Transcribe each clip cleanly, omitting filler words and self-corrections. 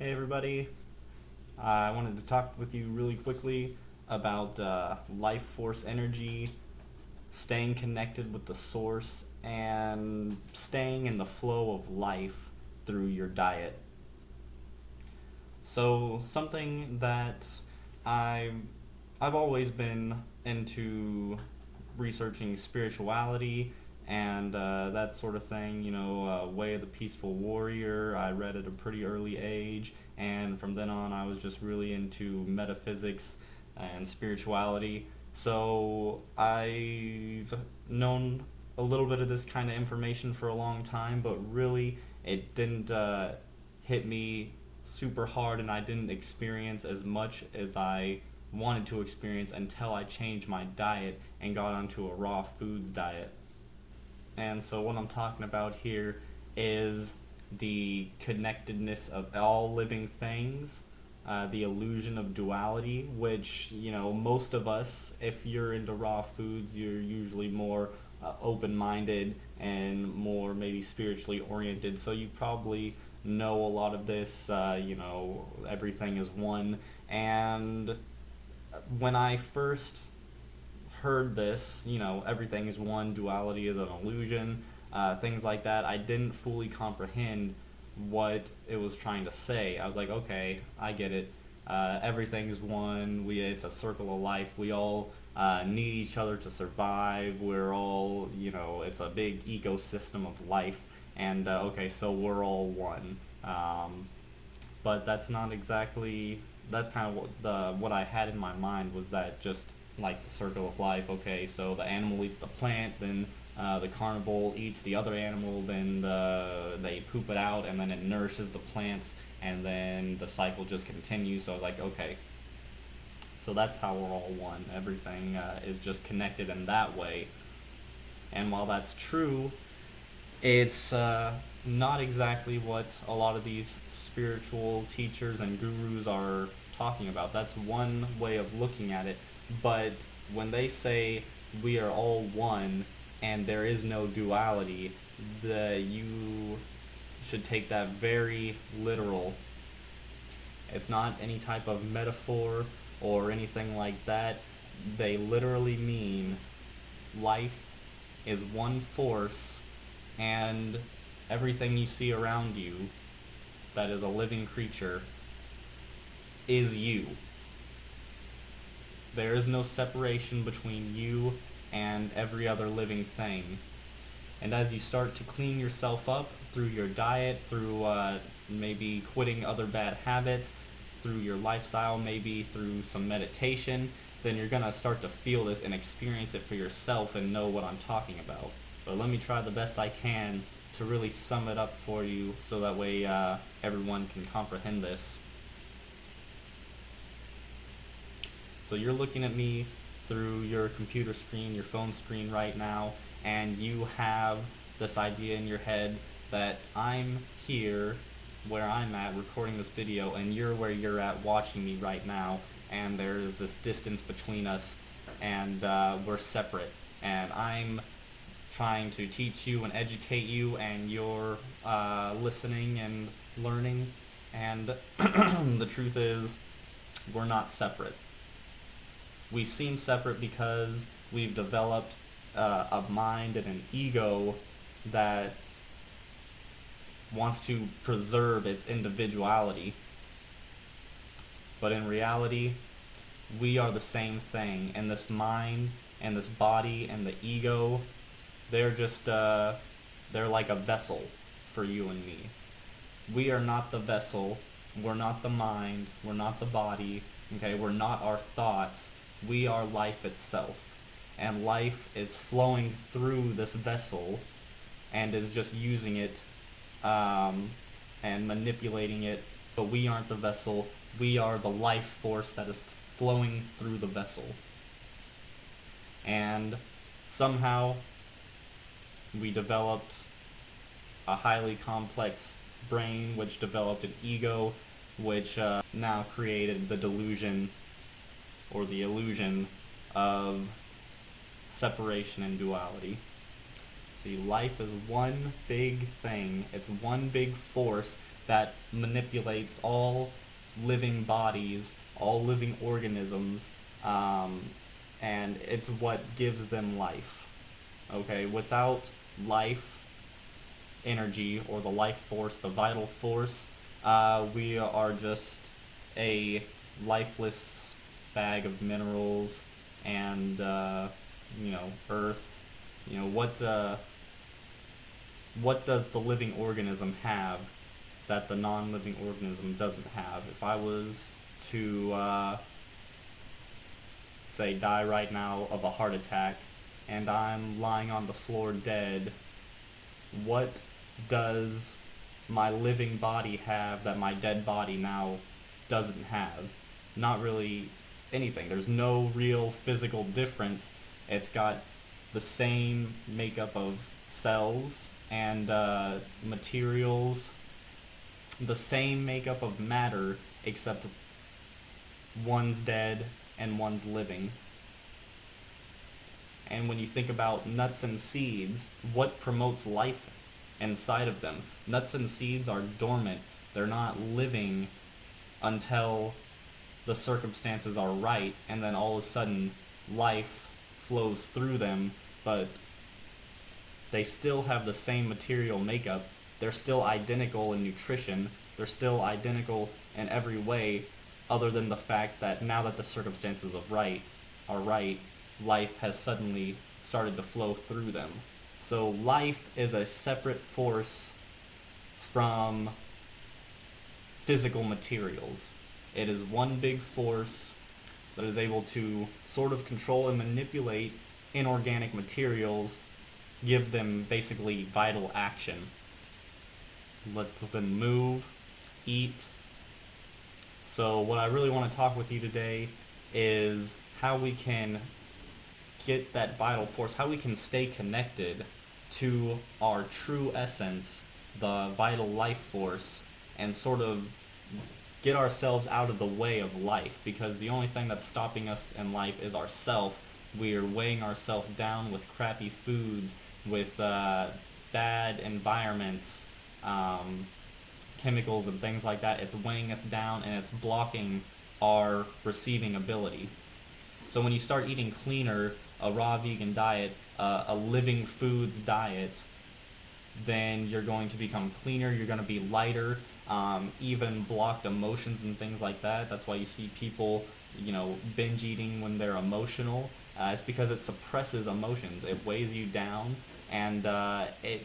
Hey everybody, I wanted to talk with you really quickly about life force energy, staying connected with the source, and staying in the flow of life through your diet. So something that I I've always been into researching spirituality and that sort of thing. Way of the Peaceful Warrior. I read at a pretty early age, and from then on, I was just really into metaphysics and spirituality. So I've known a little bit of this kind of information for a long time, but really, it didn't hit me super hard, and I didn't experience as much as I wanted to experience until I changed my diet and got onto a raw foods diet. And so, what I'm talking about here is the connectedness of all living things, the illusion of duality, which, most of us, if you're into raw foods, you're usually more open minded and more maybe spiritually oriented. So, you probably know a lot of this, everything is one. And when I first heard this, everything is one, duality is an illusion, things like that, I didn't fully comprehend what it was trying to say. I was like, okay, I get it. Everything's one. It's a circle of life. We all need each other to survive. We're all, it's a big ecosystem of life. And okay, so we're all one. But that's not exactly. That's kind of what I had in my mind, was that just like the circle of life. Okay, so the animal eats the plant, then the carnivore eats the other animal, then they poop it out, and then it nourishes the plants, and then the cycle just continues. So like, okay, so that's how we're all one. Everything is just connected in that way. And while that's true, it's not exactly what a lot of these spiritual teachers and gurus are talking about. That's one way of looking at it. But when they say we are all one and there is no duality, you should take that very literal. It's not any type of metaphor or anything like that. They literally mean life is one force, and everything you see around you that is a living creature is you. There is no separation between you and every other living thing. And as you start to clean yourself up through your diet, through maybe quitting other bad habits, through your lifestyle, maybe through some meditation, then you're going to start to feel this and experience it for yourself and know what I'm talking about. But let me try the best I can to really sum it up for you so that way everyone can comprehend this. So you're looking at me through your computer screen, your phone screen right now, and you have this idea in your head that I'm here where I'm at recording this video, and you're where you're at watching me right now, and there's this distance between us, and we're separate. And I'm trying to teach you and educate you, and you're listening and learning. And the truth is, we're not separate. We seem separate because we've developed a mind and an ego that wants to preserve its individuality. But in reality, we are the same thing. And this mind and this body and the ego, they're just, they're like a vessel for you and me. We are not the vessel. We're not the mind. We're not the body. Okay, we're not our thoughts. We are life itself. And life is flowing through this vessel and is just using it and manipulating it. But we aren't the vessel. We are the life force that is flowing through the vessel. And somehow we developed a highly complex brain, which developed an ego, which now created the delusion or the illusion of separation and duality. See, life is one big thing. It's one big force that manipulates all living bodies, all living organisms, um, and it's what gives them life. Okay, without life, energy, or the life force, the vital force, we are just a lifeless bag of minerals and earth. What does the living organism have that the non-living organism doesn't have? If I was to say die right now of a heart attack and I'm lying on the floor dead, what does my living body have that my dead body now doesn't have? Not really anything. There's no real physical difference. It's got the same makeup of cells and materials, the same makeup of matter, except one's dead and one's living. And when you think about nuts and seeds, what promotes life inside of them? Nuts and seeds are dormant. They're not living until the circumstances are right, and then all of a sudden life flows through them, but they still have the same material makeup. They're still identical in nutrition. They're still identical in every way, other than the fact that now that the circumstances are right, life has suddenly started to flow through them. So life is a separate force from physical materials. It is one big force that is able to sort of control and manipulate inorganic materials, give them basically vital action. Let them move, eat. So what I really want to talk with you today is how we can get that vital force, how we can stay connected to our true essence, the vital life force, and sort of get ourselves out of the way of life, because the only thing that's stopping us in life is ourself. We're weighing ourselves down with crappy foods, with bad environments, chemicals and things like that. It's weighing us down and it's blocking our receiving ability. So when you start eating cleaner, a raw vegan diet, a living foods diet, then you're going to become cleaner, you're going to be lighter, even blocked emotions and things like that. That's why you see people, binge eating when they're emotional. It's because it suppresses emotions. It weighs you down, and it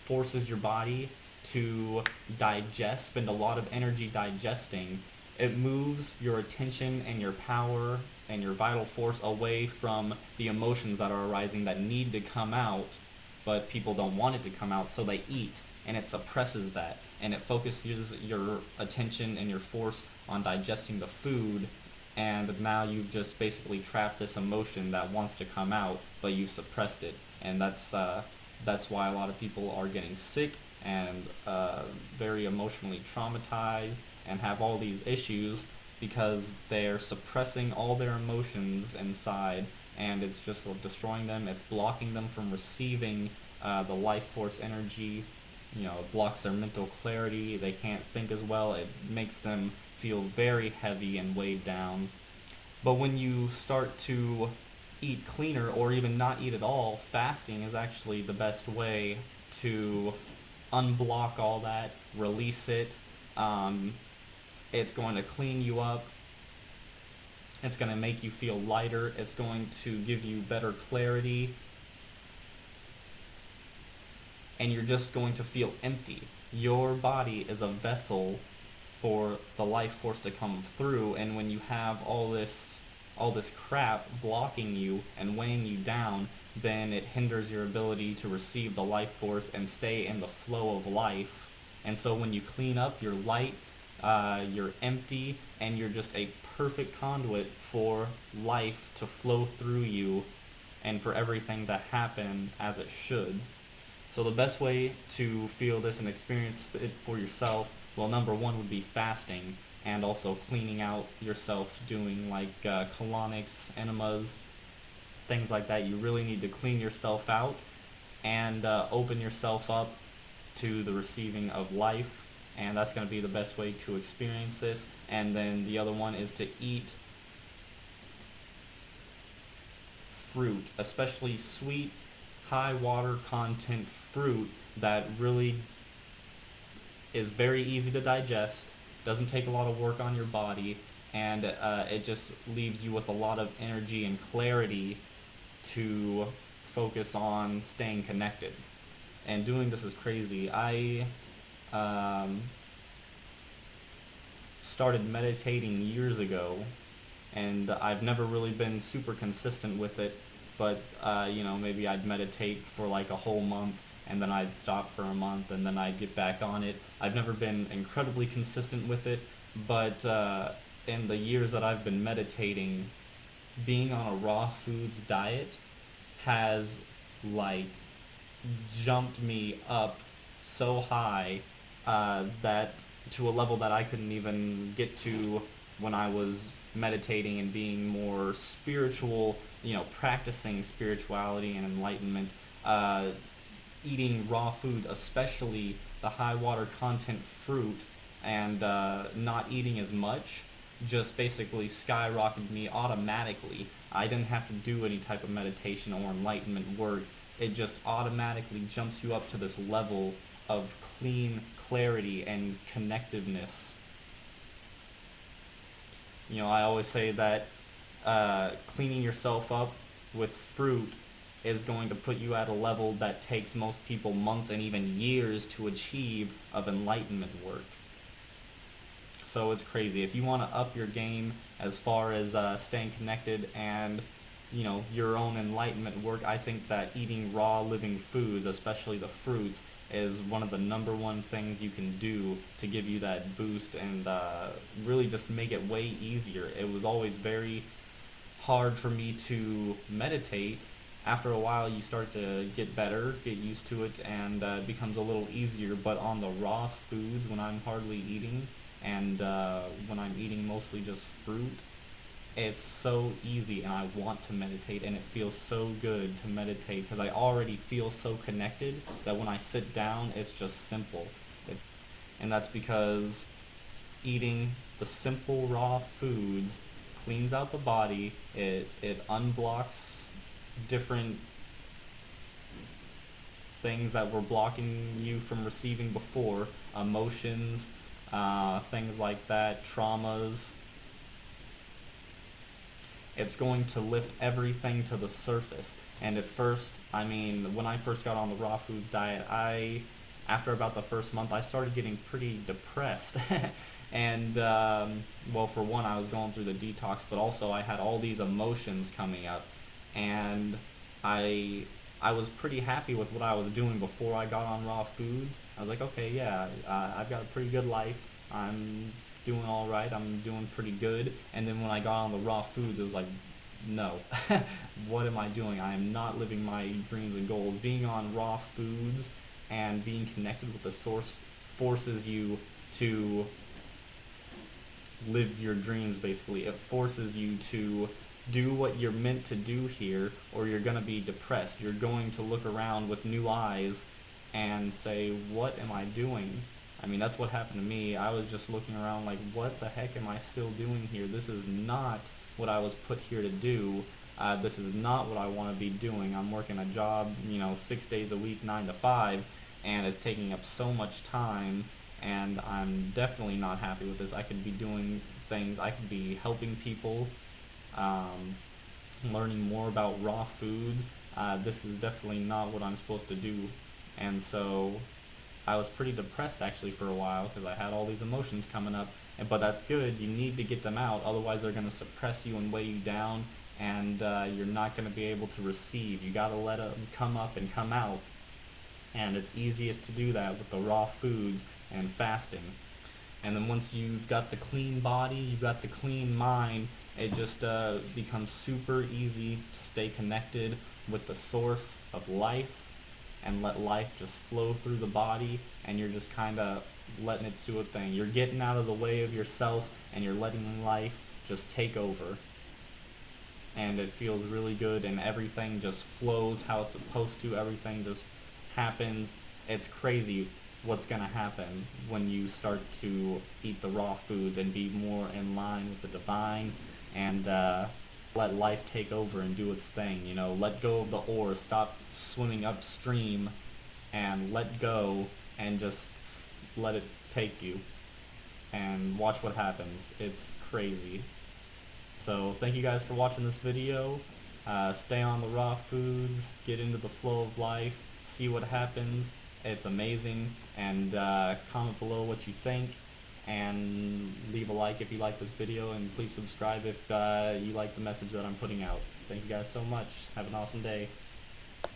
forces your body to digest, spend a lot of energy digesting. It moves your attention and your power and your vital force away from the emotions that are arising that need to come out, but people don't want it to come out, so they eat, and it suppresses that, and it focuses your attention and your force on digesting the food, and now you've just basically trapped this emotion that wants to come out, but you've suppressed it, and that's why a lot of people are getting sick and very emotionally traumatized and have all these issues, because they're suppressing all their emotions inside, and it's just destroying them. It's blocking them from receiving the life force energy. It blocks their mental clarity. They can't think as well. It makes them feel very heavy and weighed down. But when you start to eat cleaner, or even not eat at all, fasting is actually the best way to unblock all that, release it. It's going to clean you up. It's going to make you feel lighter. It's going to give you better clarity. And you're just going to feel empty. Your body is a vessel for the life force to come through, and when you have all this crap blocking you and weighing you down, then it hinders your ability to receive the life force and stay in the flow of life. And so when you clean up, you're light, you're empty, and you're just a perfect conduit for life to flow through you and for everything to happen as it should. So the best way to feel this and experience it for yourself, well, number one would be fasting, and also cleaning out yourself, doing like colonics, enemas, things like that. You really need to clean yourself out and open yourself up to the receiving of life. And that's going to be the best way to experience this. And then the other one is to eat fruit, especially sweet, high water content fruit that really is very easy to digest, doesn't take a lot of work on your body, and it just leaves you with a lot of energy and clarity to focus on staying connected. And doing this is crazy. I um, started meditating years ago, and I've never really been super consistent with it. But maybe I'd meditate for like a whole month, and then I'd stop for a month, and then I'd get back on it. I've never been incredibly consistent with it, but in the years that I've been meditating, being on a raw foods diet has like jumped me up so high that to a level that I couldn't even get to when I was meditating and being more spiritual, practicing spirituality and enlightenment. Eating raw foods, especially the high water content fruit, and not eating as much, just basically skyrocketed me automatically. I didn't have to do any type of meditation or enlightenment work. It just automatically jumps you up to this level of clean clarity and connectiveness. I always say that cleaning yourself up with fruit is going to put you at a level that takes most people months and even years to achieve of enlightenment work. So it's crazy. If you want to up your game as far as staying connected and your own enlightenment work, I think that eating raw living foods, especially the fruits, is one of the number one things you can do to give you that boost and really just make it way easier. It was always very hard for me to meditate. After a while, you start to get better, get used to it, and it becomes a little easier. But on the raw foods, when I'm hardly eating, and when I'm eating mostly just fruit, it's so easy, and I want to meditate, and it feels so good to meditate because I already feel so connected that when I sit down, it's just simple. And that's because eating the simple raw foods cleans out the body. It unblocks different things that were blocking you from receiving before, emotions, things like that, traumas. It's going to lift everything to the surface. And at first, when I first got on the raw foods diet, after about the first month, I started getting pretty depressed. And, for one, I was going through the detox, but also I had all these emotions coming up. And I was pretty happy with what I was doing before I got on raw foods. I was like, okay, yeah, I've got a pretty good life. I'm doing all right. I'm doing pretty good. And then when I got on the raw foods, it was like, no, what am I doing? I am not living my dreams and goals. Being on raw foods and being connected with the source forces you to live your dreams, basically. It forces you to do what you're meant to do here, or you're going to be depressed. You're going to look around with new eyes and say, what am I doing? That's what happened to me. I was just looking around like, what the heck am I still doing here? This is not what I was put here to do. This is not what I want to be doing. I'm working a job, 6 days a week, 9 to 5, and it's taking up so much time, and I'm definitely not happy with this. I could be doing things. I could be helping people, learning more about raw foods. This is definitely not what I'm supposed to do. And so I was pretty depressed actually for a while because I had all these emotions coming up. But that's good. You need to get them out. Otherwise, they're going to suppress you and weigh you down, and you're not going to be able to receive. You got to let them come up and come out. And it's easiest to do that with the raw foods and fasting. And then once you've got the clean body, you've got the clean mind, it just becomes super easy to stay connected with the source of life and let life just flow through the body, and you're just kind of letting it do a thing. You're getting out of the way of yourself, and you're letting life just take over. and it feels really good, and everything just flows how it's supposed to. Everything just happens. It's crazy what's gonna happen when you start to eat the raw foods and be more in line with the divine, and let life take over and do its thing. You know, let go of the oar, stop swimming upstream, and let go, and just let it take you, and watch what happens. It's crazy. So thank you guys for watching this video. Stay on the raw foods, get into the flow of life, see what happens. It's amazing. And comment below what you think, and leave a like if you like this video, and please subscribe if you like the message that I'm putting out. Thank you guys so much. Have an awesome day.